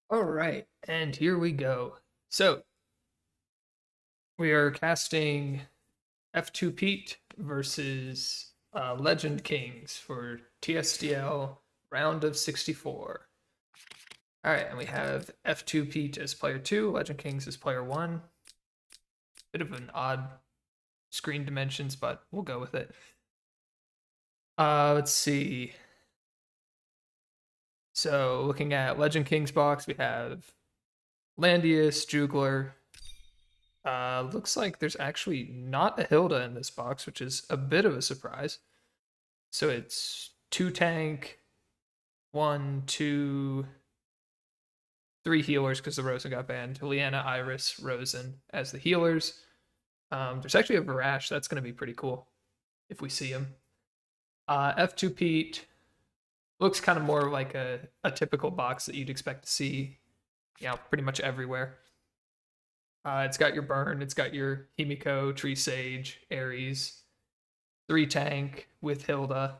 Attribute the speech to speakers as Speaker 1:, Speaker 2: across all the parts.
Speaker 1: All right, and here we go. So we are casting f2pete versus LegendKingz for TSDL round of 64. All right, and we have f2pete as player 2, LegendKingz as player 1. Bit of an odd screen dimensions, but we'll go with it. Let's see. So looking at LegendKingz box, we have Landius, Jugler. Looks like there's actually not a Hilda in this box, which is a bit of a surprise. So it's 2 tank, 1, 2, 3 healers because the Rosen got banned. Leanna, Iris, Rosen as the healers. There's actually a Varash. That's going to be pretty cool if we see him. f2pete looks kind of more like a typical box that you'd expect to see, pretty much everywhere. It's got your Burn, it's got your Himiko, Tree Sage, Ares, 3 tank with Hilda,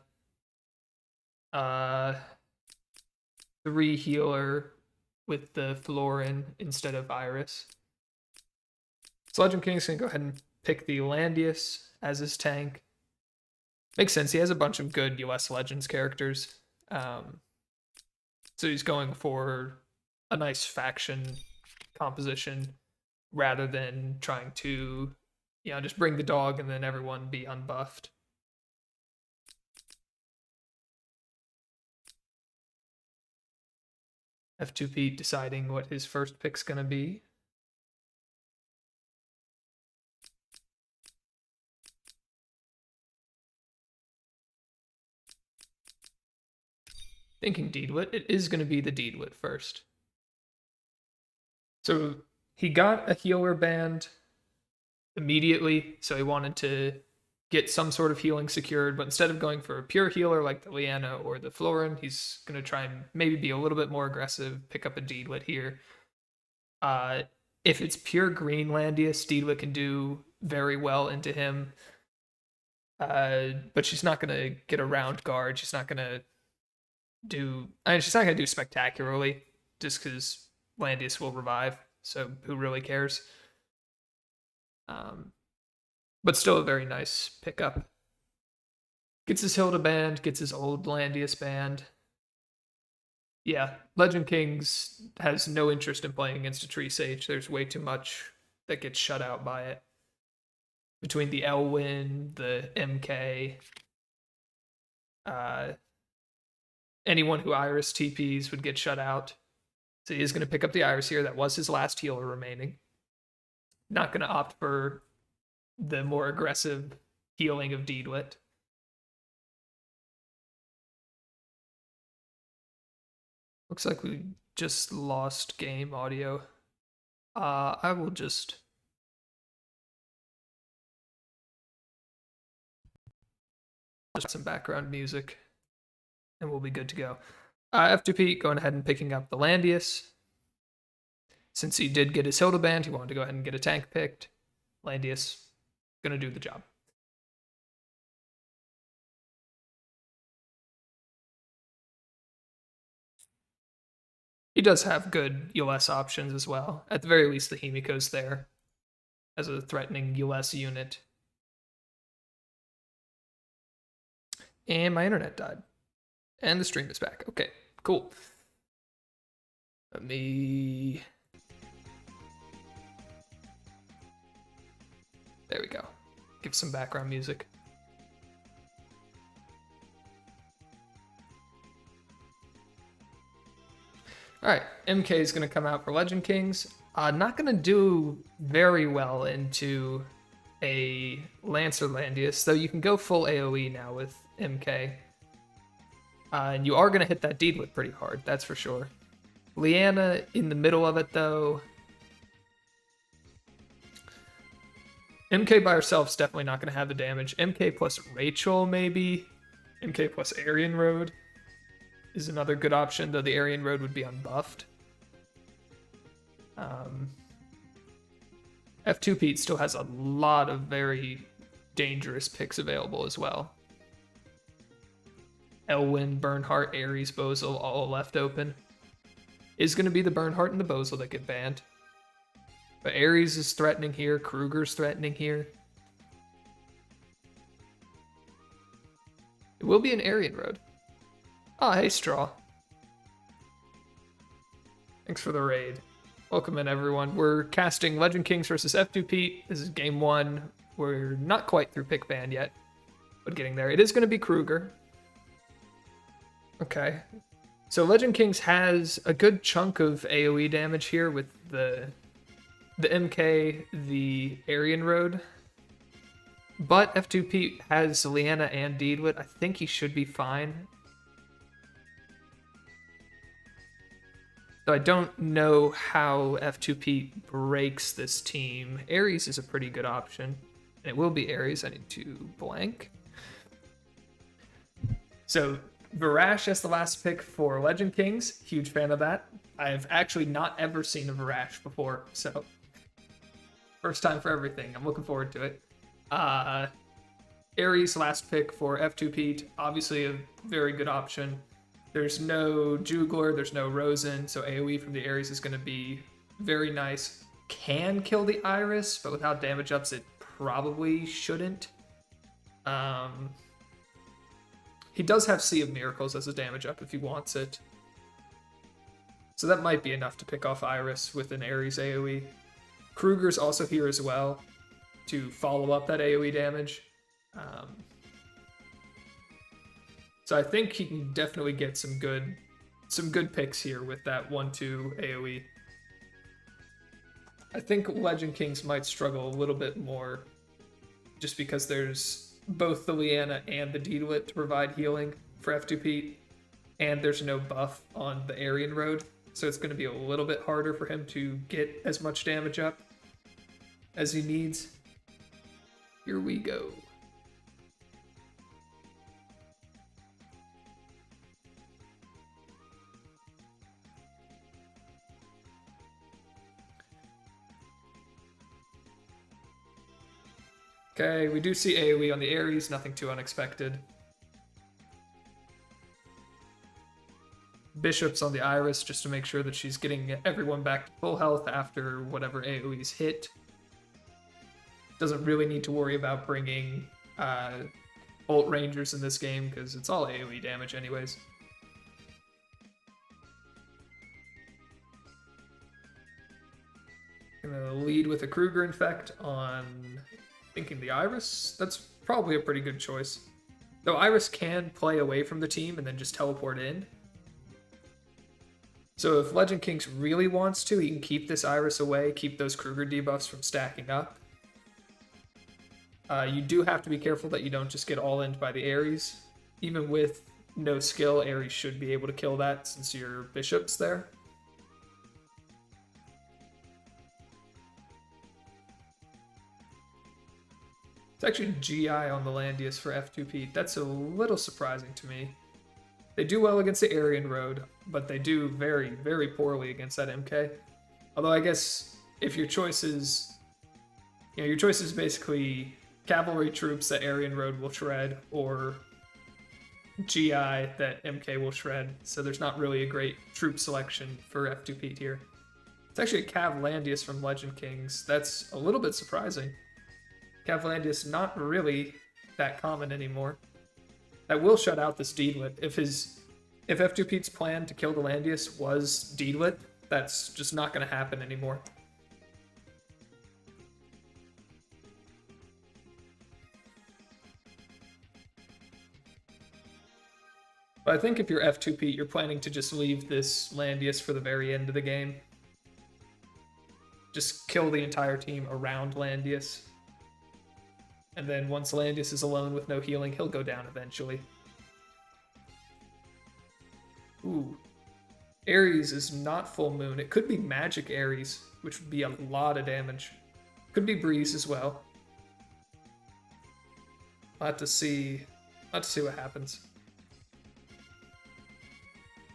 Speaker 1: 3 healer with the Florin instead of Iris. So LegendKingz can go ahead and pick the Landius as his tank. Makes sense, he has a bunch of good US Legends characters. So he's going for a nice faction composition rather than trying to, just bring the dog and then everyone be unbuffed. f2pete deciding what his first pick's going to be. Thinking Deedwit, it is going to be the Deedwit first. So he got a healer band immediately, so he wanted to get some sort of healing secured, but instead of going for a pure healer like the Leanna or the Florin, he's going to try and maybe be a little bit more aggressive, pick up a Deedwit here. If it's pure green Landius, Deedwit can do very well into him, but she's not going to get around guard. She's not going to she's not going to do spectacularly just because Landius will revive, so who really cares? But still a very nice pickup. Gets his Hilda band, gets his old Landius band. Yeah, LegendKingz has no interest in playing against a Tree Sage. There's way too much that gets shut out by it. Between the Elwyn, the MK, anyone who Iris TPs would get shut out. So he is going to pick up the Iris here. That was his last healer remaining. Not going to opt for the more aggressive healing of Deedwit. Looks like we just lost game audio. I will just some background music and we'll be good to go. f2pete going ahead and picking up the Landius. Since he did get his Hilda band, he wanted to go ahead and get a tank picked. Landius gonna do the job. He does have good US options as well. At the very least, the Himiko's there as a threatening US unit. And my internet died. And the stream is back. Okay, cool. Let me... There we go. Give some background music. All right, MK is going to come out for LegendKingz. Not going to do very well into a Lancer Landius, though you can go full AoE now with MK. And you are going to hit that Deedwit pretty hard, that's for sure. Leanna in the middle of it, though. MK by herself is definitely not going to have the damage. MK plus Rachel, maybe. MK plus Aryan Road is another good option, though the Aryan Road would be unbuffed. f2pete still has a lot of very dangerous picks available as well. Elwyn, Bernhardt, Ares, Bozil all left open. is going to be the Bernhardt and the Bozel that get banned. But Ares is threatening here. Kruger's threatening here. It will be an Aryan Road. Oh, hey, Straw. Thanks for the raid. Welcome in, everyone. We're casting LegendKingz versus f2pete. This is game 1. We're not quite through pick ban yet, but getting there. It is going to be Kruger. Okay. So LegendKingz has a good chunk of AoE damage here with the MK, the Aryan Road. But f2pete has Leanna and Deedwit. I think he should be fine. So I don't know how f2pete breaks this team. Ares is a pretty good option. And it will be Ares. I need to blank. So Varash as the last pick for LegendKingz. Huge fan of that. I've actually not ever seen a Varash before, so first time for everything. I'm looking forward to it. Ares last pick for f2pete. Obviously a very good option. There's no Jugler, there's no Rosen, so AoE from the Ares is going to be very nice. Can kill the Iris, but without damage ups, it probably shouldn't. He does have Sea of Miracles as a damage up if he wants it. So that might be enough to pick off Iris with an Ares AoE. Kruger's also here as well to follow up that AoE damage. So I think he can definitely get some good picks here with that 1-2 AoE. I think LegendKingz might struggle a little bit more just because there's both the Leanna and the Deedwit to provide healing for f2pete, and there's no buff on the Aryan Road, so it's going to be a little bit harder for him to get as much damage up as he needs. Here we go. Okay, we do see AoE on the Ares, nothing too unexpected. Bishop's on the Iris just to make sure that she's getting everyone back to full health after whatever AoE's hit. Doesn't really need to worry about bringing Bolt Rangers in this game because it's all AoE damage anyways. Gonna lead with a Kruger Infect on thinking the Iris. That's probably a pretty good choice. Though Iris can play away from the team and then just teleport in. So if LegendKingz really wants to, he can keep this Iris away, keep those Kruger debuffs from stacking up. You do have to be careful that you don't just get all-in by the Ares. Even with no skill, Ares should be able to kill that since your Bishop's there. It's actually GI on the Landius for f2pete. That's a little surprising to me. They do well against the Aryan Road, but they do very, very poorly against that MK. Although I guess if your choice is, your choice is basically cavalry troops that Aryan Road will shred, or GI that MK will shred, so there's not really a great troop selection for f2pete here. It's actually a Cav Landius from LegendKingz. That's a little bit surprising. Cav Landius not really that common anymore. That will shut out this Deedwit. If f2pete's plan to kill the Landius was Deedwit, that's just not going to happen anymore. But I think if you're f2pete, you're planning to just leave this Landius for the very end of the game. Just kill the entire team around Landius. And then once Landius is alone with no healing, he'll go down eventually. Ooh. Ares is not full moon. It could be magic Ares, which would be a lot of damage. Could be Breeze as well. I'll have to see what happens.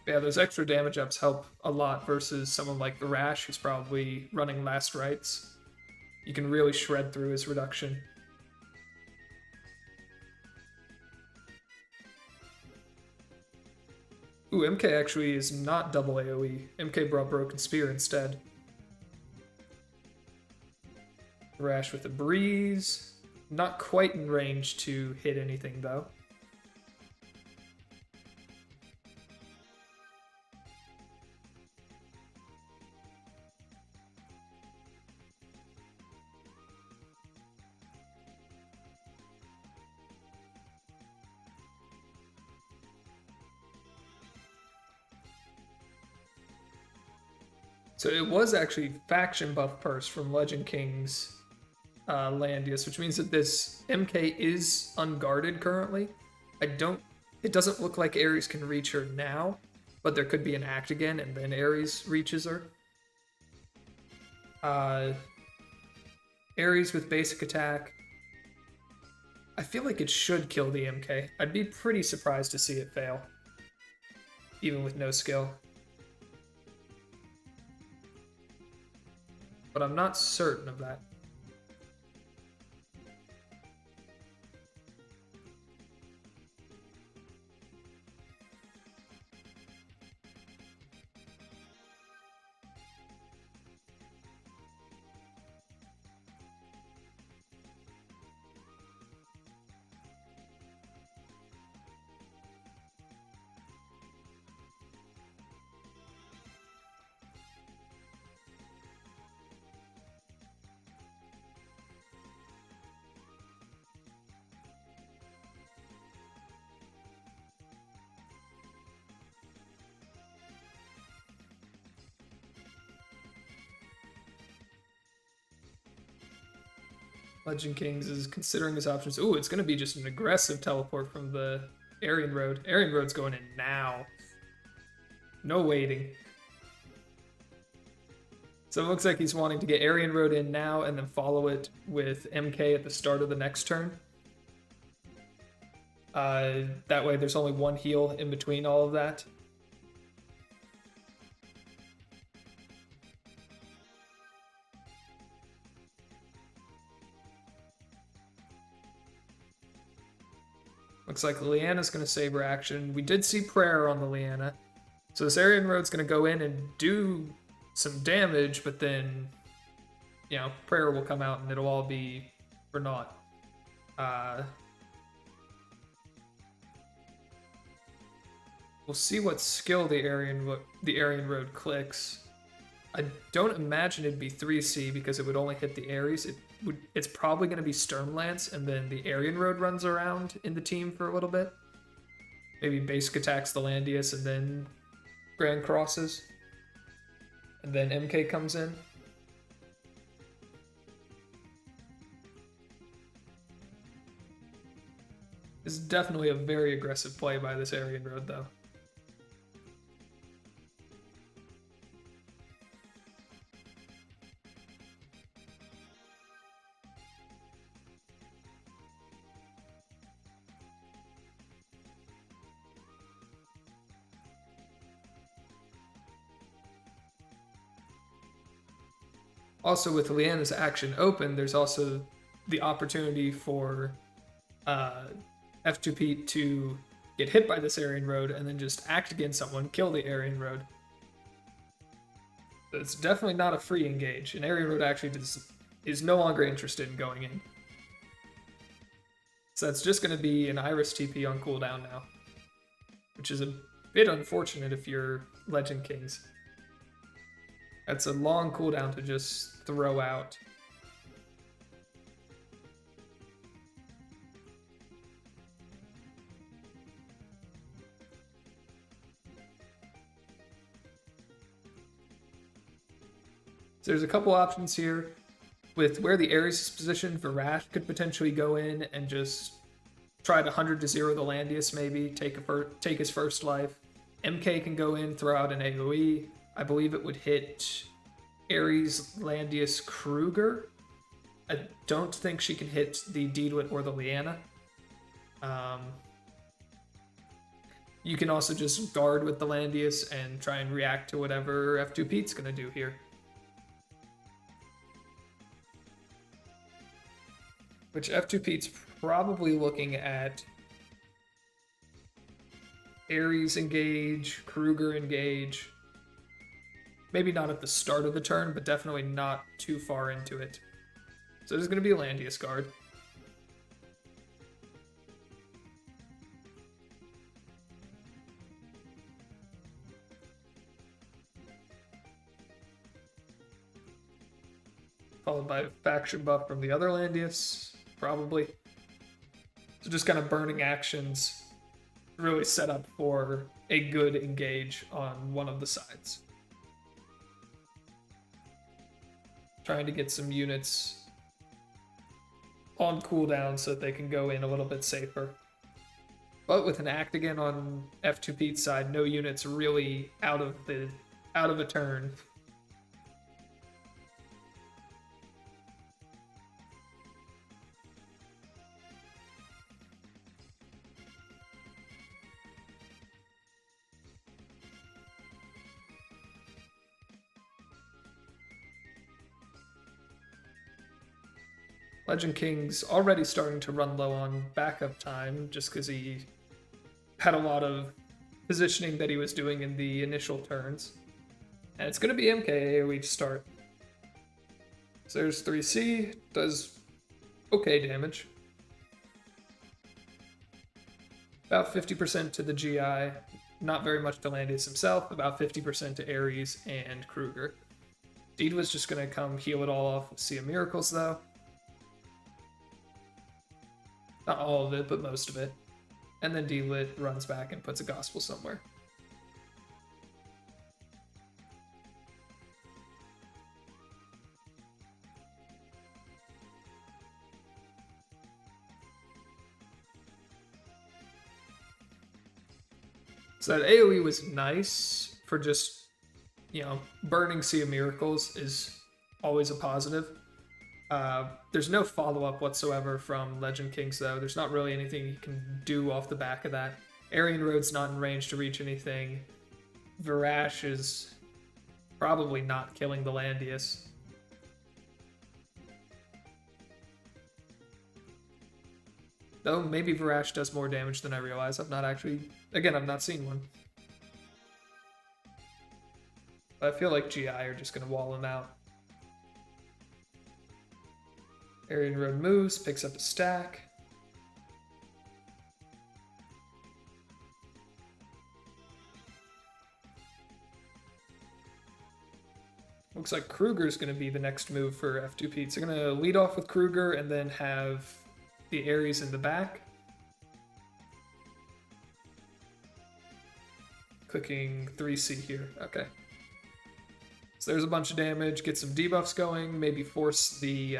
Speaker 1: But yeah, those extra damage ups help a lot versus someone like Varash, who's probably running last rites. You can really shred through his reduction. Ooh, MK actually is not double AoE. MK brought Broken Spear instead. Thrash with a breeze. Not quite in range to hit anything though. So it was actually faction buff purse from LegendKingz Landius, which means that this MK is unguarded currently. It doesn't look like Ares can reach her now, but there could be an act again and then Ares reaches her. Ares with basic attack. I feel like it should kill the MK. I'd be pretty surprised to see it fail, even with no skill. But I'm not certain of that. LegendKingz is considering his options. Ooh, it's going to be just an aggressive teleport from the Aryan Road. Aryan Road's going in now. No waiting. So it looks like he's wanting to get Aryan Road in now and then follow it with MK at the start of the next turn. That way there's only one heal in between all of that. Looks like Liliana's going to save her action. We did see Prayer on the Liliana. So this Aryan Road's going to go in and do some damage, but then, you know, Prayer will come out and it'll all be for naught. We'll see what skill the Aryan Road clicks. I don't imagine it'd be 3C because it would only hit the Ares. It's probably going to be Sturmlance, and then the Aryan Road runs around in the team for a little bit. Maybe basic attacks the Landius and then Grand Crosses. And then MK comes in. This is definitely a very aggressive play by this Aryan Road, though. Also, with Liliana's action open, there's also the opportunity for f2pete to get hit by this Aryan Road and then just act against someone, kill the Aryan Road. So it's definitely not a free engage, and Aryan Road actually is no longer interested in going in. So that's just going to be an Iris TP on cooldown now, which is a bit unfortunate if you're LegendKingz. That's a long cooldown to just throw out. So there's a couple options here. With where the Ares is positioned, Varash could potentially go in and just try to 100 to 0 the Landius, maybe take his first life. MK can go in, throw out an AoE. I believe it would hit Ares, Landius, Kruger. I don't think she can hit the Deedwit or the Liliana. You can also just guard with the Landius and try and react to whatever f2pete's going to do here. Which f2pete's probably looking at Ares engage, Kruger engage. Maybe not at the start of the turn, but definitely not too far into it. So there's going to be a Landius guard. Followed by a faction buff from the other Landius, probably. So just kind of burning actions really set up for a good engage on one of the sides. Trying to get some units on cooldown so that they can go in a little bit safer. But with an act again on f2pete's side, no units really out of a turn. LegendKingz already starting to run low on backup time just because he had a lot of positioning that he was doing in the initial turns. And it's going to be MK AoE to start. So there's 3C, does okay damage. About 50% to the GI, not very much to Landius himself, about 50% to Ares and Kruger. Deed was just going to come heal it all off with Sea of Miracles though. Not all of it, but most of it. And then D-Lit runs back and puts a gospel somewhere. So that AoE was nice for just, burning Sea of Miracles is always a positive. There's no follow-up whatsoever from LegendKingz, though. There's not really anything you can do off the back of that. Aryan Road's not in range to reach anything. Varash is probably not killing the Landius. Though maybe Varash does more damage than I realize. I've not seen one. But I feel like GI are just going to wall him out. Aryan Road moves, picks up a stack. Looks like Kruger's going to be the next move for f2pete. So they're going to lead off with Kruger and then have the Ares in the back. Clicking 3C here. Okay. So there's a bunch of damage. Get some debuffs going. Maybe force the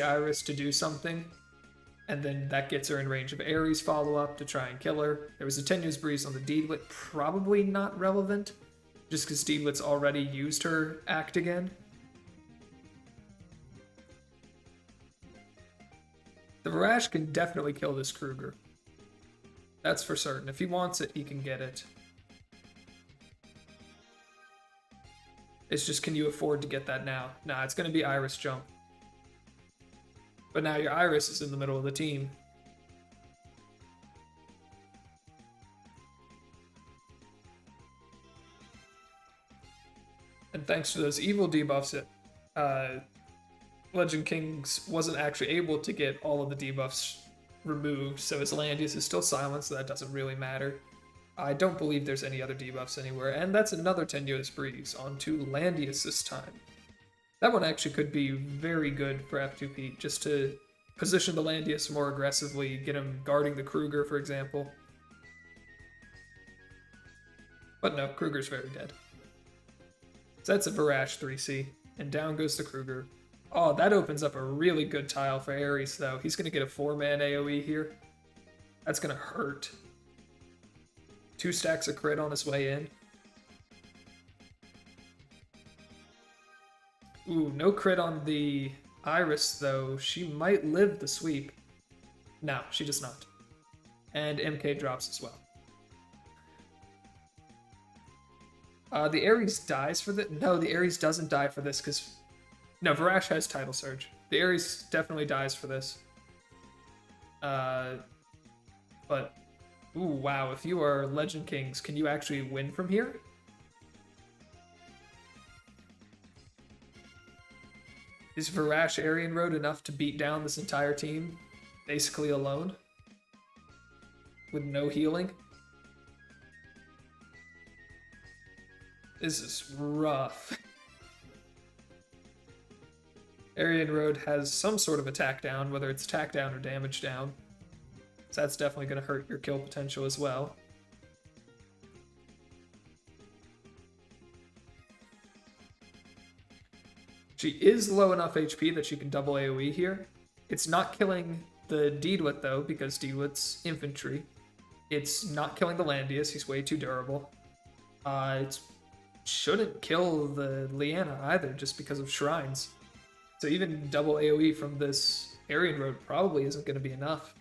Speaker 1: Iris to do something. And then that gets her in range of Ares follow-up to try and kill her. There was a Tenuous Breeze on the Deedlit. Probably not relevant. Just because Deedlit's already used her act again. The Varash can definitely kill this Kruger. That's for certain. If he wants it, he can get it. It's just, can you afford to get that now? Nah, it's going to be Iris jump. But now your Iris is in the middle of the team. And thanks to those evil debuffs, LegendKingz wasn't actually able to get all of the debuffs removed, so his Landius is still silenced, so that doesn't really matter. I don't believe there's any other debuffs anywhere, and that's another Tenuous Breeze onto Landius this time. That one actually could be very good for f2pete, just to position the Landius more aggressively, get him guarding the Kruger, for example. But no, Kruger's very dead. So that's a Varash 3C, and down goes the Kruger. Oh, that opens up a really good tile for Ares, though. He's going to get a 4-man AoE here. That's going to hurt. 2 stacks of crit on his way in. Ooh, no crit on the Iris, though. She might live the sweep. No, she does not. And MK drops as well. The Ares dies for this. No, the Ares doesn't die for this because... No, Varash has Tidal Surge. The Ares definitely dies for this. But Ooh, wow. If you are LegendKingz, can you actually win from here? Is Varash Aryan Road enough to beat down this entire team, basically alone? With no healing? This is rough. Aryan Road has some sort of attack down, whether it's attack down or damage down. So that's definitely going to hurt your kill potential as well. She is low enough HP that she can double AoE here. It's not killing the Deedwit though, because Deedwit's infantry. It's not killing the Landius, he's way too durable. It shouldn't kill the Leanna either, just because of shrines. So even double AoE from this Aryan Road probably isn't going to be enough.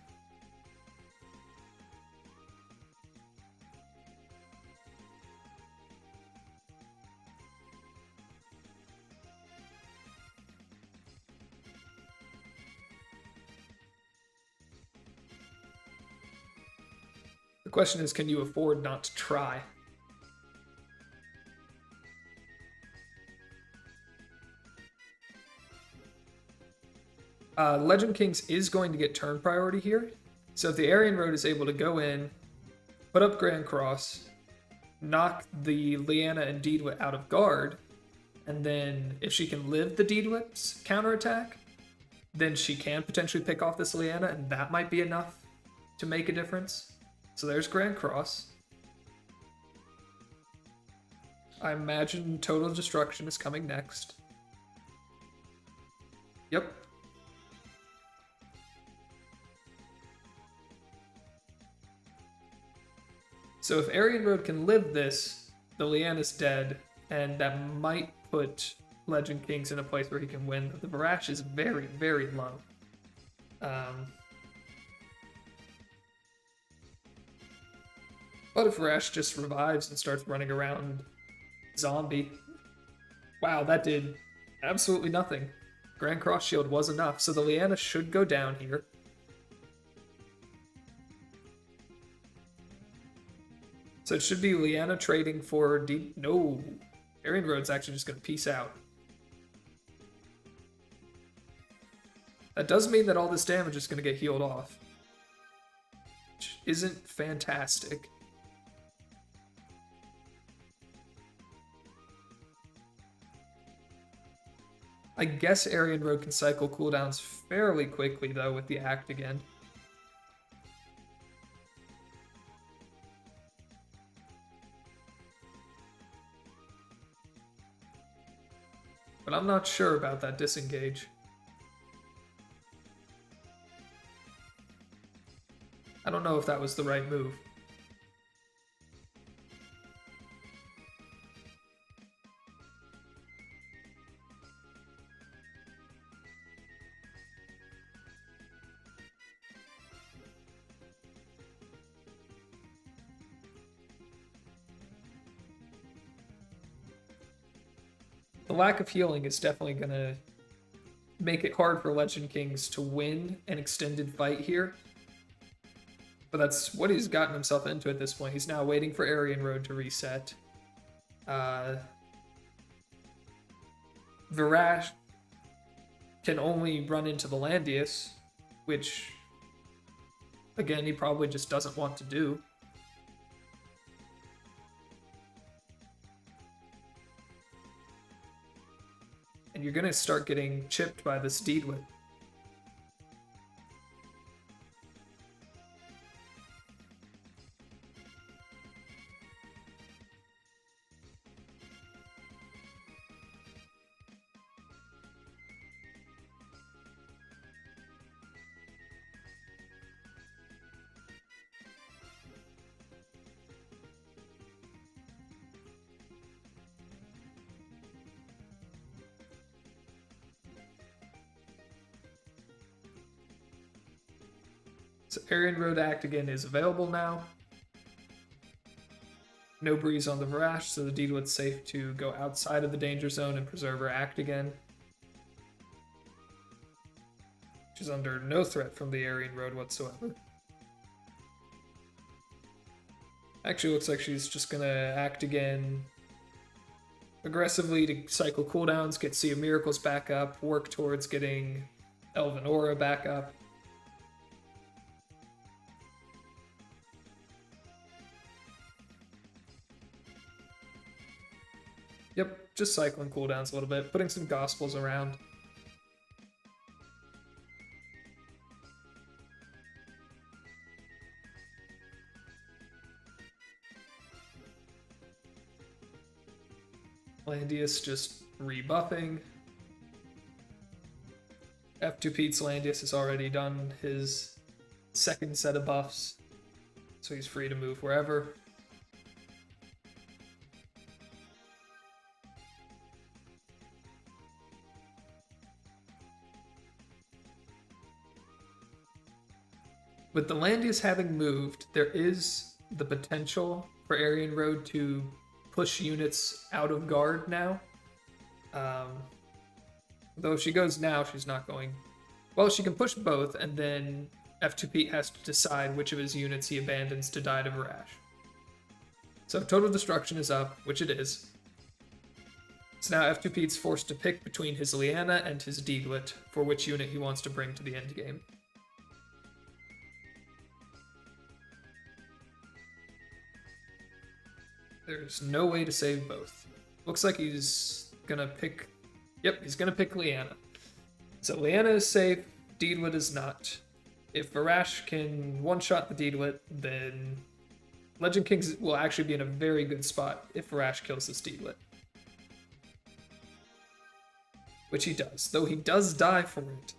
Speaker 1: The question is, can you afford not to try? LegendKingz is going to get turn priority here. So if the Aryan Road is able to go in, put up Grand Cross, knock the Leanna and Deedwit out of guard, and then if she can live the Deedwit's counterattack, then she can potentially pick off this Leanna, and that might be enough to make a difference. So there's Grand Cross. I imagine Total Destruction is coming next. Yep. So if Aryan Road can live this, the Leanna's dead, and that might put LegendKingz in a place where he can win. The Varash is very, very low. But if Varash just revives and starts running around zombie, wow, that did absolutely nothing. Grand Cross Shield was enough, so the Leanna should go down here. So it should be Leanna trading for no, Aryan Road's actually just going to peace out. That does mean that all this damage is going to get healed off, which isn't fantastic. I guess Aryan Road can cycle cooldowns fairly quickly, though, with the Act again. But I'm not sure about that disengage. I don't know if that was the right move. The lack of healing is definitely going to make it hard for LegendKingz to win an extended fight here. But that's what he's gotten himself into at this point. He's now waiting for Aryan Road to reset. Varash can only run into the Landius, which, again, he probably just doesn't want to do. And you're going to start getting chipped by this Deedwit. So Aryan Road Act again is available now. No breeze on the Varash, so the Deedwit's safe to go outside of the danger zone and preserve her Act again. She's under no threat from the Aryan Road whatsoever. Actually looks like she's just gonna act again aggressively to cycle cooldowns, get Sea of Miracles back up, work towards getting Elven Aura back up. Yep, just cycling cooldowns a little bit, putting some Gospels around. Landius just rebuffing. f2pete's Landius has already done his second set of buffs, so he's free to move wherever. With the Landius having moved, there is the potential for Aryan Road to push units out of guard now. Though if she goes now, she's not going... Well, she can push both, and then f2pete has to decide which of his units he abandons to die to Varash. So Total Destruction is up, which it is. So now f2pete's forced to pick between his Lyanna and his Diglett for which unit he wants to bring to the endgame. There's no way to save both. Looks like he's gonna pick... Yep, he's gonna pick Lyanna. So Lyanna is safe, Diglett is not. If Varash can one-shot the Diglett, then LegendKingz will actually be in a very good spot if Varash kills this Diglett. Which he does, though he does die for it.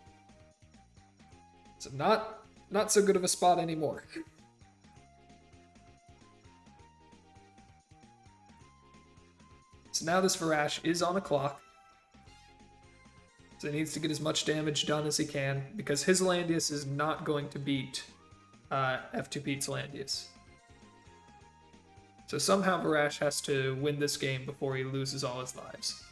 Speaker 1: So not so good of a spot anymore. So now this Varash is on a clock. So he needs to get as much damage done as he can, because his Landius is not going to beat f2pete's Landius. So somehow Varash has to win this game before he loses all his lives.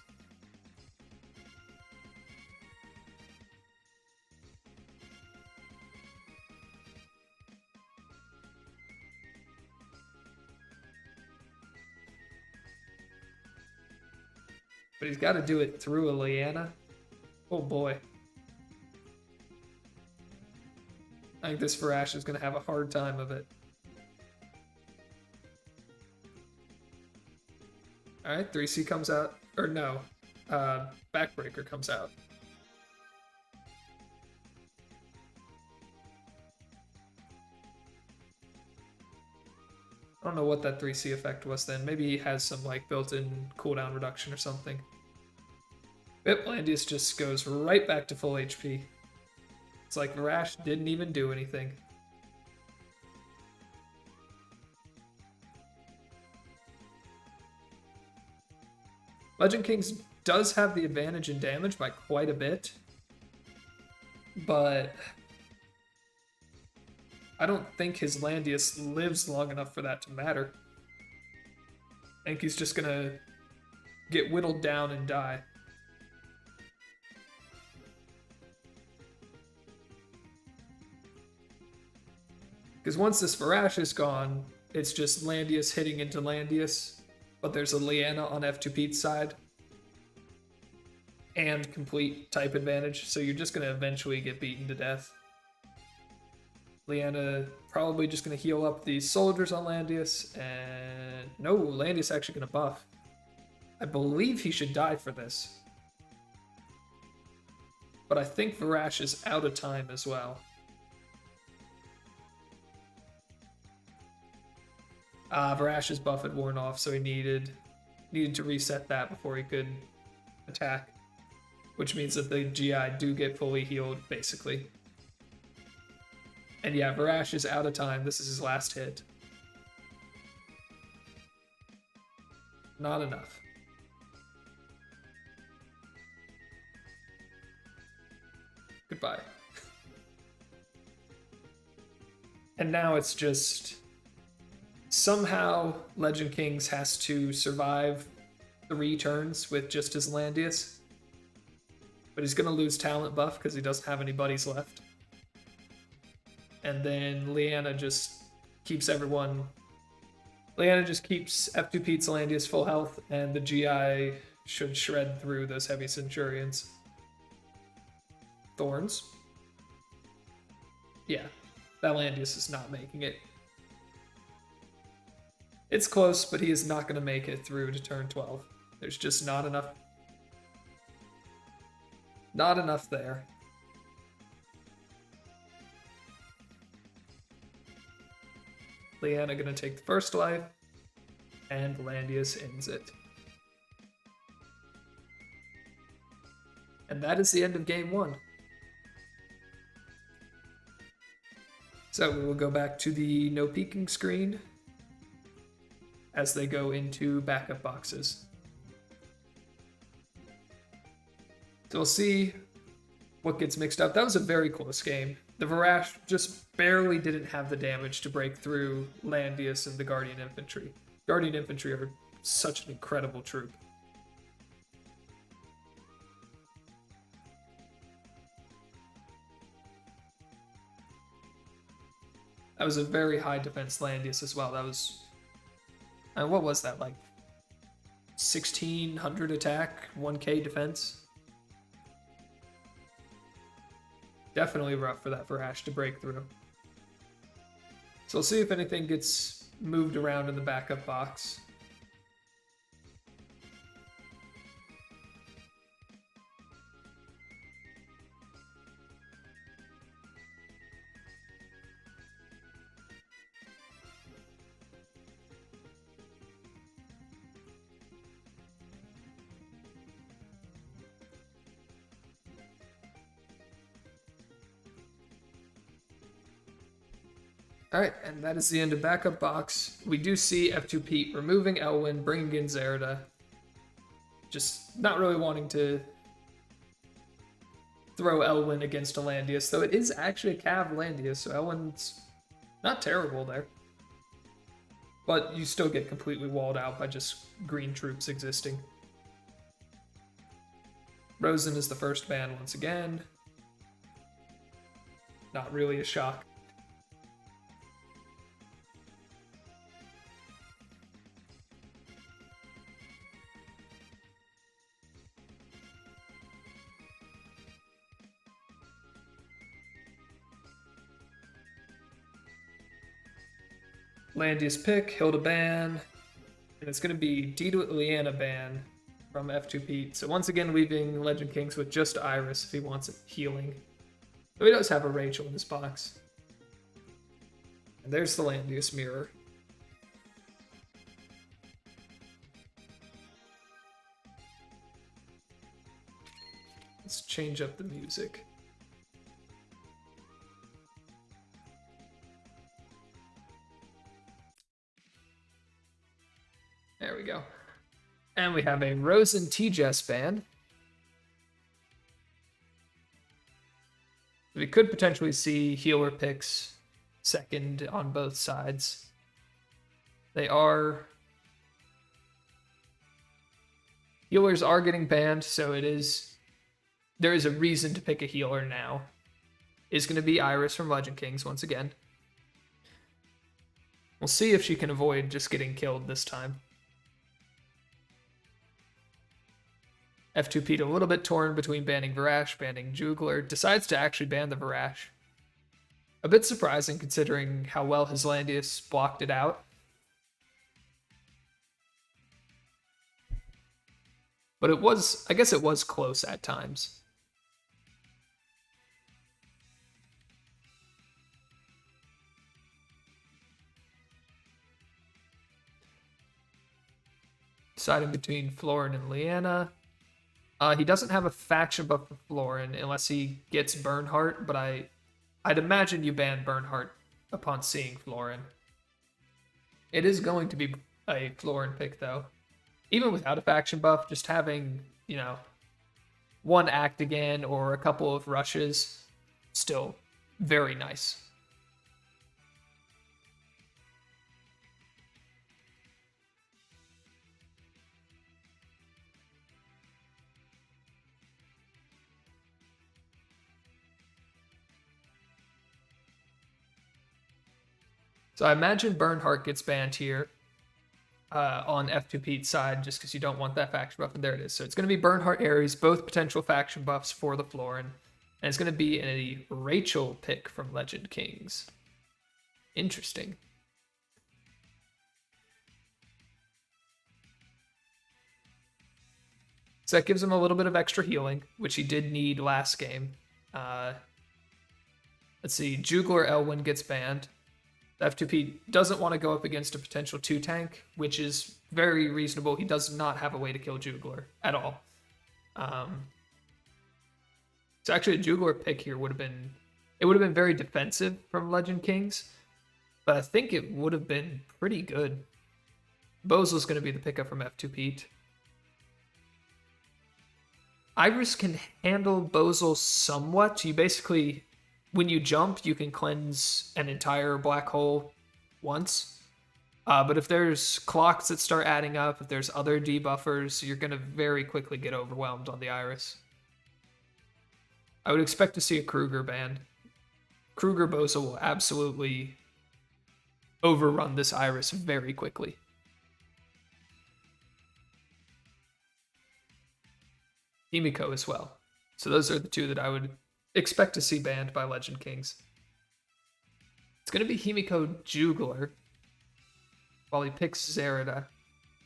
Speaker 1: But he's got to do it through a Lyanna. Oh boy. I think this Varash is going to have a hard time of it. Alright, 3C comes out. Or no. Backbreaker comes out. I don't know what that 3C effect was then. Maybe he has some like built-in cooldown reduction or something. Yep, Landius just goes right back to full HP. It's like Varash didn't even do anything. LegendKingz does have the advantage in damage by quite a bit, but I don't think his Landius lives long enough for that to matter. I think he's just gonna get whittled down and die. Because once this Varash is gone, it's just Landius hitting into Landius, but there's a Lyanna on f2pete's side. And complete type advantage, so you're just going to eventually get beaten to death. Lyanna probably just going to heal up these soldiers on Landius, and... No, Landius actually going to buff. I believe he should die for this. But I think Varash is out of time as well. Varash's buff had worn off, so he needed to reset that before he could attack. Which means that the GI do get fully healed, basically. And yeah, Varash is out of time. This is his last hit. Not enough. Goodbye. And now it's just... Somehow, LegendKingz has to survive 3 turns with just his Landius. But he's going to lose talent buff because he doesn't have any buddies left. And then Lyanna just keeps everyone Leanna just keeps f2pete's Landius full health, and the GI should shred through those heavy Centurions. Thorns. Yeah, that Landius is not making it. It's close, but he is not going to make it through to turn 12. There's just not enough. Not enough there. Leanna going to take the first life, and Landius ends it. And that is the end of game 1. So we will go back to the no peeking screen as they go into backup boxes. So we'll see what gets mixed up. That was a very close game. The Varash just barely didn't have the damage to break through Landius and the Guardian Infantry. Guardian Infantry are such an incredible troop. That was a very high defense Landius as well. That was... what was that, like 1600 attack, 1k defense? Definitely rough for that Varash to break through. So we'll see if anything gets moved around in the backup box. Alright, and that is the end of backup box. We do see f2pete removing Elwyn, bringing in Zerda. Just not really wanting to throw Elwyn against a Landius, though it is actually a Cav Landius, so Elwyn's not terrible there. But you still get completely walled out by just green troops existing. Rosen is the first ban once again. Not really a shock. Landius pick, Hilda ban, and it's going to be Dito Leanna ban from f2pete. So once again, leaving LegendKingz with just Iris if he wants healing. But he does have a Rachel in his box. And there's the Landius mirror. Let's change up the music. There we go. And we have a Rosen T-Jess ban. We could potentially see healer picks second on both sides. Healers are getting banned, so there is a reason to pick a healer now. It's going to be Iris from LegendKingz once again. We'll see if she can avoid just getting killed this time. f2pete a little bit torn between banning Varash, banning Jugler, decides to actually ban the Varash. A bit surprising considering how well his Landius blocked it out. But I guess it was close at times. Deciding between Florin and Leanna. He doesn't have a faction buff for Florin unless he gets Bernhardt, but I'd imagine you ban Bernhardt upon seeing Florin. It is going to be a Florin pick, though. Even without a faction buff, just having, one act again or a couple of rushes, still very nice. So I imagine Bernhardt gets banned here. on f2pete's side, just because you don't want that faction buff, and there it is. So it's going to be Bernhardt Ares, both potential faction buffs for the Florin, and it's going to be a Rachel pick from LegendKingz. Interesting. So that gives him a little bit of extra healing, which he did need last game. Let's see, Juglar Elwyn gets banned. The f2pete doesn't want to go up against a potential 2-tank, which is very reasonable. He does not have a way to kill Juglar at all. So actually a Juglar pick here would have been very defensive from LegendKingz, but I think it would have been pretty good. Bozel's going to be the pickup from f2pete. Iris can handle Bozel somewhat. You basically, when you jump, you can cleanse an entire black hole once. But if there's clocks that start adding up, if there's other debuffers, you're going to very quickly get overwhelmed on the Iris. I would expect to see a Kruger ban. Kruger Bozel will absolutely overrun this Iris very quickly. Himiko as well. So those are the two that I would expect to see banned by LegendKingz. It's going to be Himiko Juglar while he picks Zerida.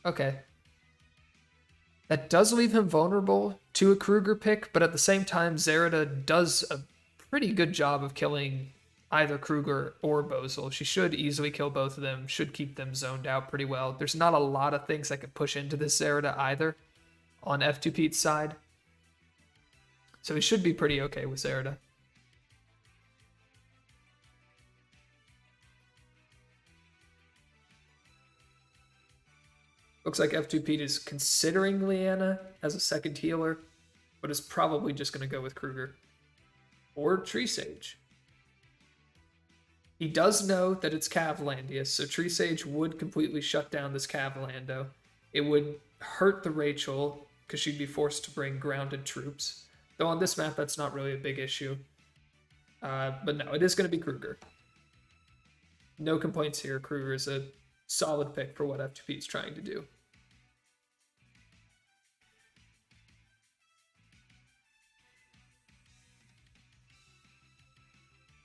Speaker 1: Okay. That does leave him vulnerable to a Kruger pick, but at the same time, Zerida does a pretty good job of killing either Kruger or Bozel. She should easily kill both of them, should keep them zoned out pretty well. There's not a lot of things that could push into this Zerida either on f2pete's side. So he should be pretty okay with Zerida. Looks like f2pete is considering Leanna as a second healer, but is probably just going to go with Kruger. Or Tree Sage. He does know that it's Cavlandius, so Tree Sage would completely shut down this Cavlando. It would hurt the Rachel, because she'd be forced to bring grounded troops. Though on this map, that's not really a big issue. But no, it is going to be Kruger. No complaints here. Kruger is a solid pick for what f2pete is trying to do.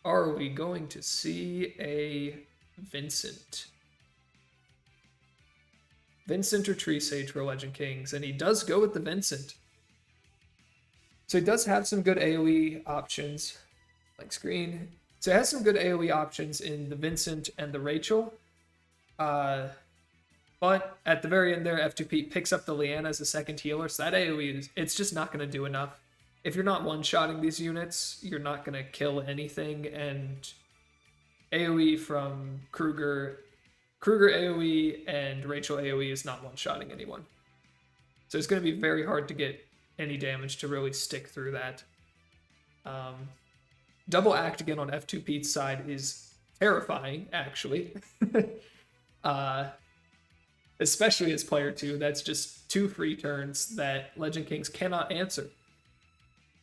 Speaker 1: Are we going to see a Vincent? Vincent or Tree Sage for LegendKingz, and he does go with the Vincent. So he does have some good AoE options. Blank screen. So he has some good AoE options in the Vincent and the Rachel. But at the very end there, f2pete picks up the Leanna as a second healer, so that AoE, it's just not going to do enough. If you're not one-shotting these units, you're not going to kill anything, and AoE from Kruger AoE and Rachel AoE is not one-shotting anyone. So it's going to be very hard to get any damage to really stick through that. Double act again on f2pete's side is terrifying, actually. Especially as player 2, that's just 2 free turns that LegendKingz cannot answer.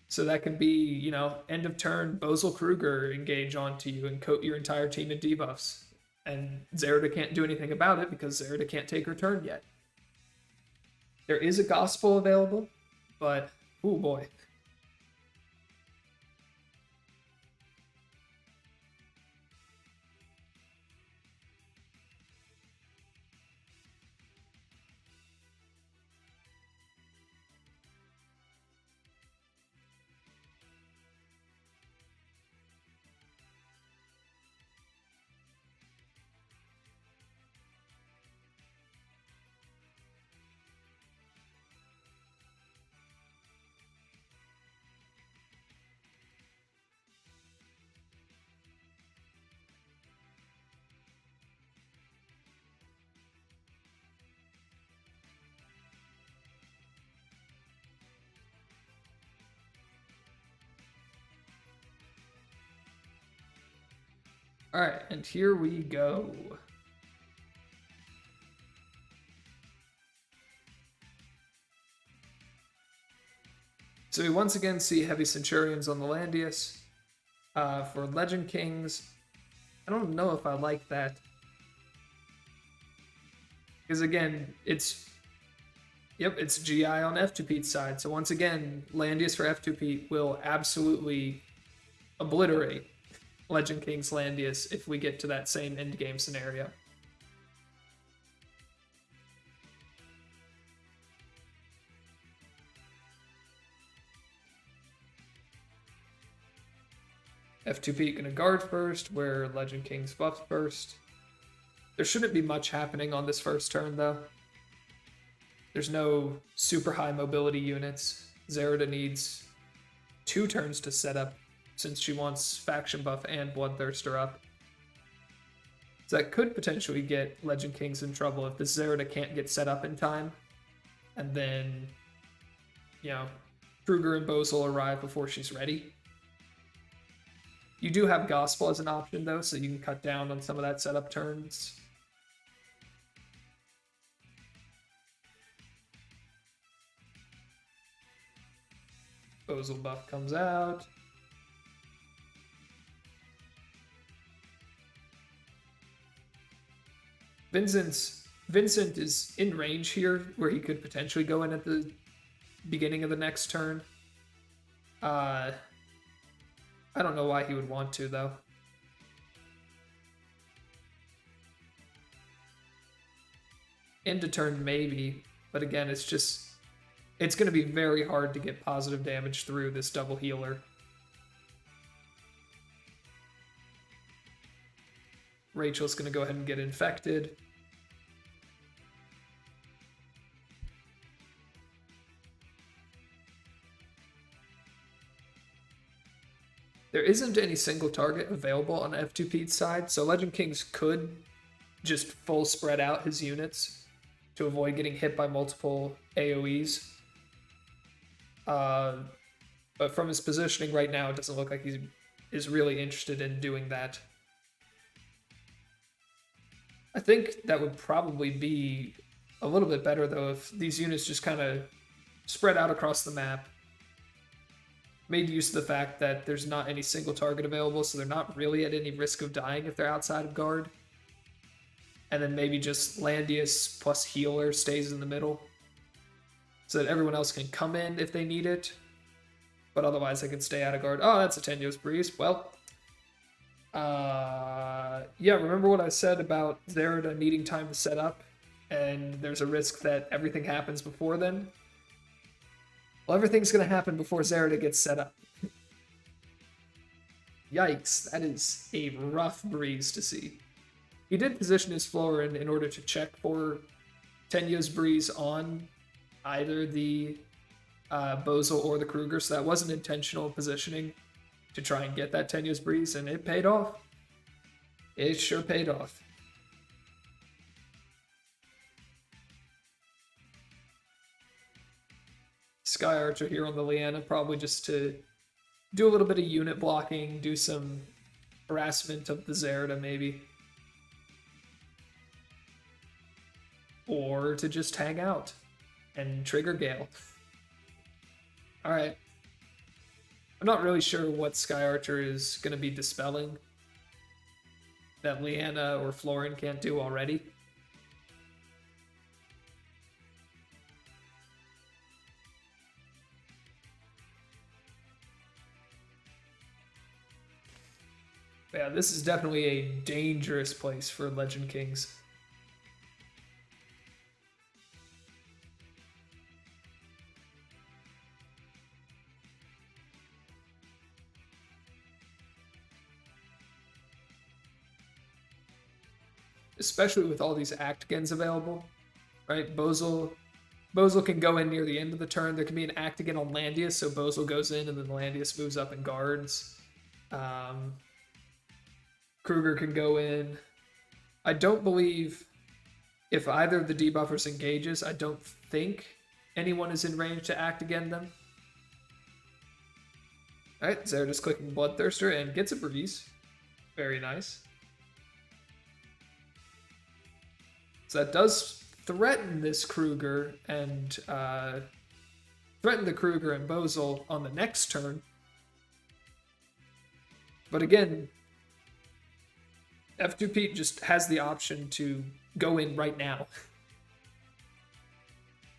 Speaker 1: So that can be, end of turn, Bozel Kruger engage onto you and coat your entire team in debuffs. And Zerida can't do anything about it because Zerida can't take her turn yet. There is a Gospel available, but, oh boy. All right, and here we go. So we once again see Heavy Centurions on the Landius. For LegendKingz, I don't know if I like that. Because again, it's GI on f2pete's side. So once again, Landius for f2pete will absolutely obliterate LegendKingz Landius if we get to that same end game scenario. f2pete gonna guard first, where LegendKingz buffs first. There shouldn't be much happening on this first turn, though. There's no super high mobility units. Zerida needs 2 turns to set up, since she wants Faction Buff and Bloodthirster up. So that could potentially get LegendKingz in trouble if the Zerida can't get set up in time. And then, you know, Kruger and Bozil arrive before she's ready. You do have Gospel as an option, though, so you can cut down on some of that setup turns. Bozil buff comes out. Vincent is in range here, where he could potentially go in at the beginning of the next turn. I don't know why he would want to, though. End of turn, maybe. But again, it's going to be very hard to get positive damage through this double healer. Rachel's going to go ahead and get infected. There isn't any single target available on f2pete's side, so LegendKingz could just full spread out his units to avoid getting hit by multiple AoEs. But from his positioning right now, it doesn't look like he is really interested in doing that. I think that would probably be a little bit better, though, if these units just kind of spread out across the map, made use of the fact that there's not any single target available, so they're not really at any risk of dying if they're outside of guard. And then maybe just Landius plus healer stays in the middle, so that everyone else can come in if they need it, but otherwise they can stay out of guard. Oh, that's a Tenuous Breeze. Well, yeah, remember what I said about Zerida needing time to set up, and there's a risk that everything happens before then? Well, everything's going to happen before Zerida gets set up. Yikes, that is a rough breeze to see. He did position his Florin in order to check for Tenuous Breeze on either the Bozil or the Kruger, so that wasn't intentional positioning to try and get that Tenuous Breeze, and it paid off. It sure paid off. Sky Archer here on the Leanna, probably just to do a little bit of unit blocking, do some harassment of the Zerida maybe. Or to just hang out and trigger Gale. Alright. I'm not really sure what Sky Archer is going to be dispelling that Leanna or Florin can't do already. Yeah, this is definitely a dangerous place for LegendKingz. Especially with all these Actigans available, right? Bozil can go in near the end of the turn. There can be an Actigan on Landius, so Bozil goes in and then Landius moves up and guards. Kruger can go in. I don't believe if either of the debuffers engages, I don't think anyone is in range to act again them. Alright, Zerida's clicking Bloodthirster and gets a breeze. Very nice. So that does threaten this Kruger and threaten the Kruger and Bozil on the next turn. But again, f2pete just has the option to go in right now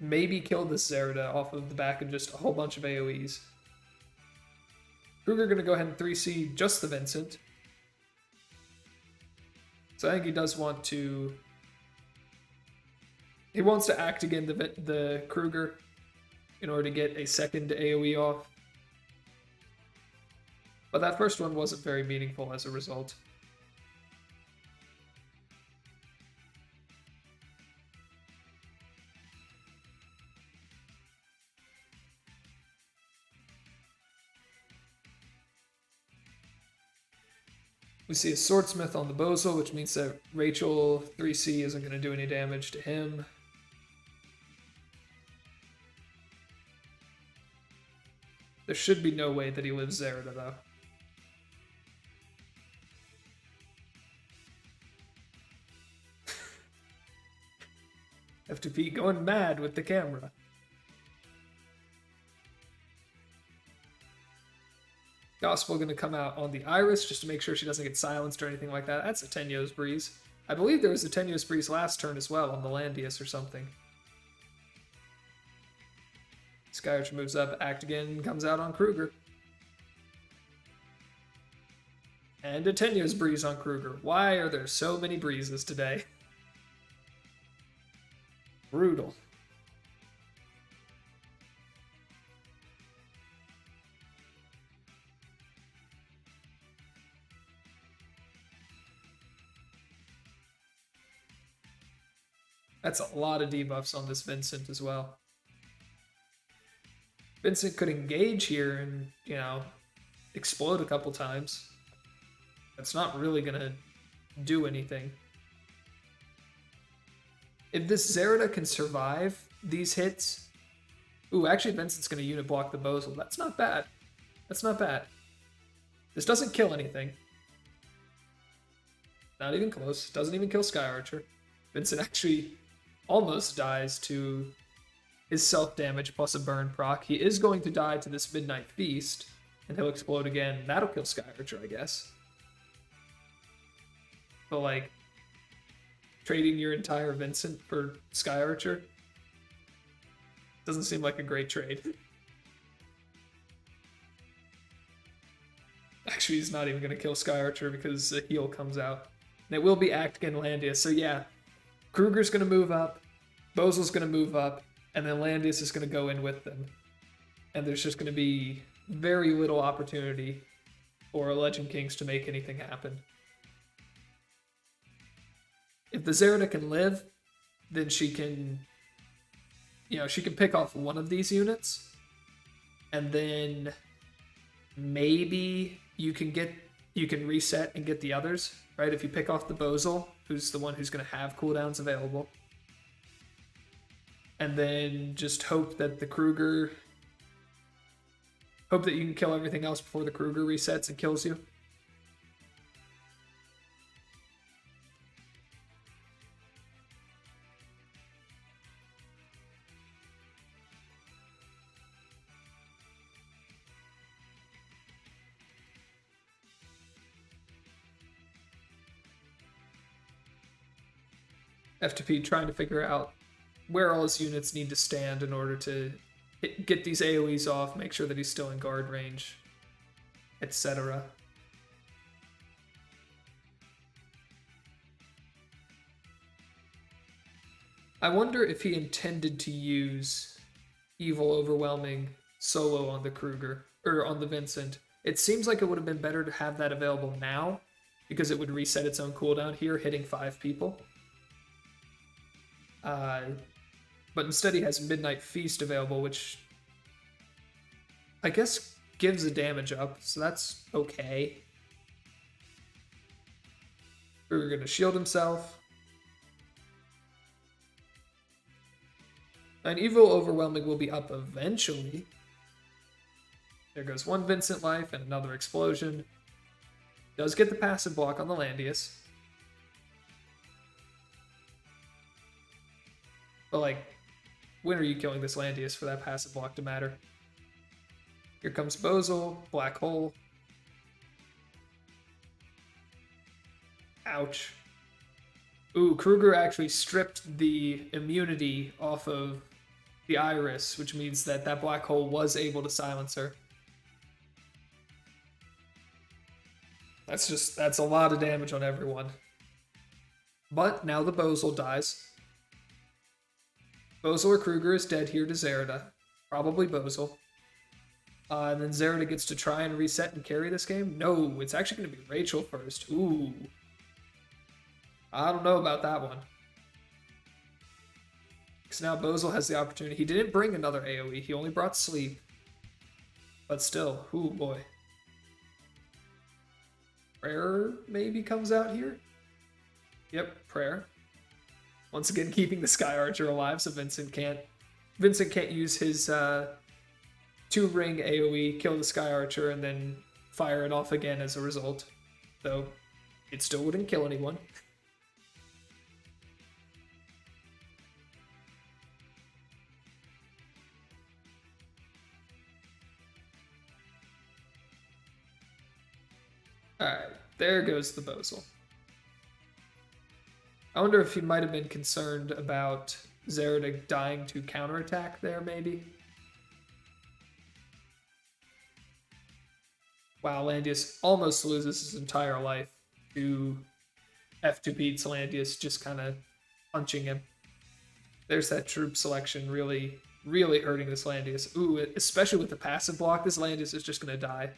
Speaker 1: maybe kill this Zerida off of the back of just a whole bunch of AoEs. Kruger gonna go ahead and 3C just the Vincent. So I think he does want to... He wants to act again the Kruger in order to get a second AoE off. But that first one wasn't very meaningful as a result. We see a Swordsmith on the Bozel, which means that Rachel 3C isn't going to do any damage to him. There should be no way that he lives Zerida, though. f2pete going mad with the camera. Gospel going to come out on the Iris just to make sure she doesn't get silenced or anything like that. That's a Tenuous Breeze. I believe there was a Tenuous Breeze last turn as well on the Landius or something. Skyarcher moves up, Act Again comes out on Kruger. And a Tenuous Breeze on Kruger. Why are there so many breezes today? Brutal. That's a lot of debuffs on this Vincent as well. Vincent could engage here and, you know, explode a couple times. That's not really gonna do anything. If this Zerida can survive these hits... Ooh, actually Vincent's gonna unit block the Bozel. That's not bad. That's not bad. This doesn't kill anything. Not even close. Doesn't even kill Skyarcher. Vincent actually almost dies to his self-damage plus a burn proc. He is going to die to this Midnight Feast, and he'll explode again. That'll kill Skyarcher, I guess. But, like, trading your entire Vincent for Skyarcher doesn't seem like a great trade. Actually, he's not even going to kill Skyarcher because the heal comes out. And it will be Act Again Landius. So, yeah. Kruger's going to move up, Bozel's going to move up, and then Landius is going to go in with them. And there's just going to be very little opportunity for LegendKingz to make anything happen. If the Zerida can live, then she can, you know, she can pick off one of these units, and then maybe you can reset and get the others, right? If you pick off the Bozel, who's the one who's going to have cooldowns available. And then just hope that the Kruger... Hope that you can kill everything else before the Kruger resets and kills you. f2pete trying to figure out where all his units need to stand in order to get these AoEs off, make sure that he's still in guard range, etc. I wonder if he intended to use Evil Overwhelming solo on the Kruger, or on the Vincent. It seems like it would have been better to have that available now, because it would reset its own cooldown here, hitting 5 people. But instead he has Midnight Feast available, which I guess gives a damage up, so that's okay. We're going to shield himself. And Evil Overwhelming will be up eventually. There goes one Vincent life and another explosion. Does get the passive block on the Landius. But, like, when are you killing this Landius for that passive block to matter? Here comes Bozel, Black Hole. Ouch. Ooh, Kruger actually stripped the immunity off of the Iris, which means that that black hole was able to silence her. That's a lot of damage on everyone. But now the Bozal dies. Bozal or Kruger is dead here to Zerida. Probably Bozal. And then Zerida gets to try and reset and carry this game? No, it's actually going to be Rachel first. Ooh. I don't know about that one. Because now Bozal has the opportunity. He didn't bring another AoE. He only brought Sleep. But still, ooh boy. Prayer maybe comes out here? Yep, Prayer. Once again, keeping the Sky Archer alive so Vincent can't use his 2-ring AoE, kill the Sky Archer, and then fire it off again as a result. Though, it still wouldn't kill anyone. Alright, there goes the Bozal. I wonder if he might have been concerned about Zerida dying to counterattack there, maybe? Wow, Landius almost loses his entire life to f2pete's Landius just kind of punching him. There's that troop selection really, really hurting this Landius. Ooh, especially with the passive block, this Landius is just going to die.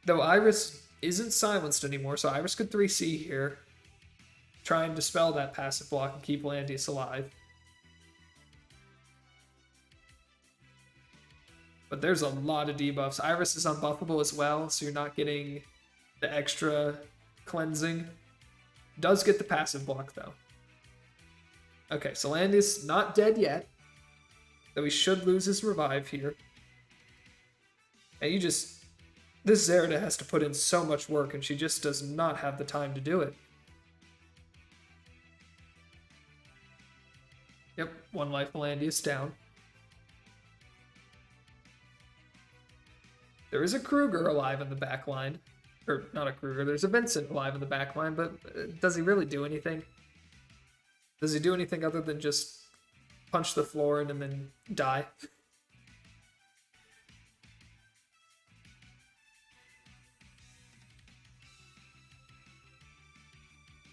Speaker 1: Though Iris isn't silenced anymore, so Iris could 3C here. Try and dispel that passive block and keep Landius alive. But there's a lot of debuffs. Iris is unbuffable as well, so you're not getting the extra cleansing. Does get the passive block, though. Okay, so Landius not dead yet. Though he should lose his revive here. And this Zerida has to put in so much work, and she just does not have the time to do it. Yep, 1 life Landius down. There is a Kruger alive in the back line. Or, not a Kruger, there's a Vincent alive in the back line, but does he really do anything? Does he do anything other than just punch the floor in and then die?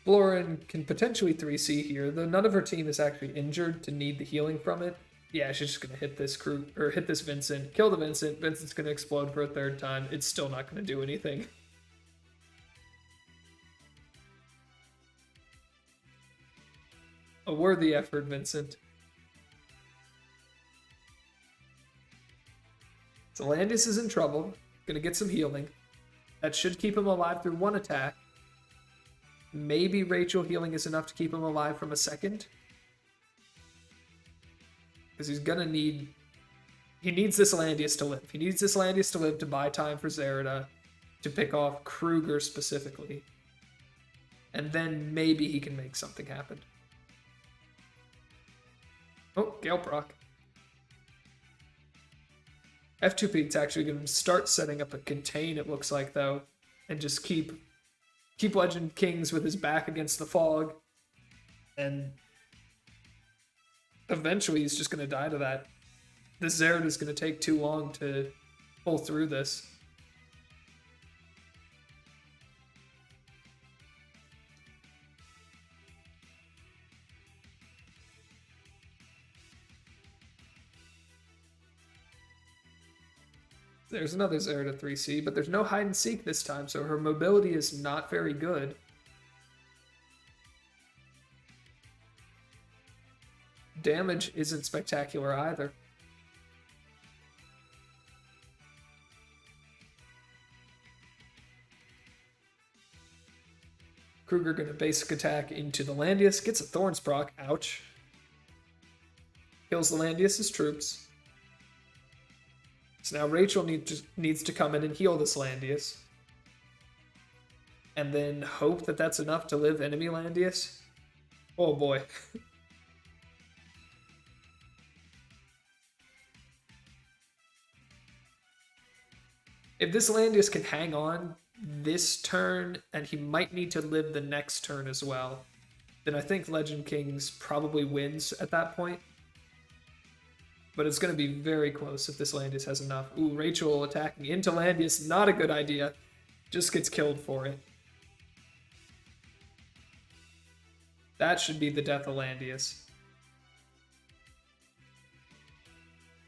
Speaker 1: Florin can potentially 3C here, though none of her team is actually injured to need the healing from it. Yeah, she's just gonna hit this hit this Vincent, kill the Vincent. Vincent's gonna explode for a 3rd time. It's still not gonna do anything. A worthy effort, Vincent. So Landius is in trouble. Gonna get some healing. That should keep him alive through 1 attack. Maybe Rachel healing is enough to keep him alive from a 2nd. Because he's gonna need... He needs this Landius to live. He needs this Landius to live to buy time for Zerida to pick off Kruger specifically. And then maybe he can make something happen. Oh, Gale proc. f2pete's actually going to start setting up a contain, it looks like, though. And just keep LegendKingz with his back against the fog. And eventually he's just going to die to that. This Zerida is going to take too long to pull through this. There's another Zerida 3C, but there's no hide and seek this time, so her mobility is not very good. Damage isn't spectacular either. Kruger gonna basic attack into the Landius, gets a Thorns proc, ouch. Kills the Landius' troops. So now Rachel needs to come in and heal this Landius. And then hope that that's enough to live enemy Landius. Oh boy. If this Landius can hang on this turn, and he might need to live the next turn as well, then I think LegendKingz probably wins at that point. but it's going to be very close if this Landius has enough. Ooh, Rachel attacking into Landius, not a good idea. Just gets killed for it. That should be the death of Landius.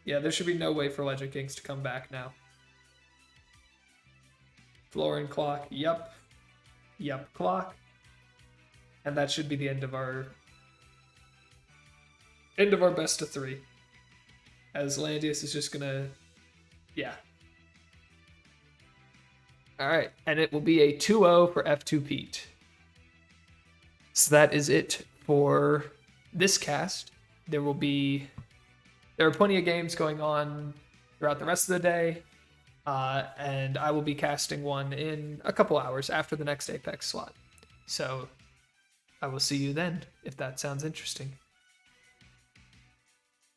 Speaker 1: Yeah, there should be no way for LegendKingz to come back now. Florin clock, yep. Yep, clock. And that should be the end of our best of 3. As Landius is just gonna, yeah. All right, and it will be a 2-0 for f2pete. So that is it for this cast. There are plenty of games going on throughout the rest of the day, and I will be casting one in a couple hours after the next Apex slot. So I will see you then, if that sounds interesting.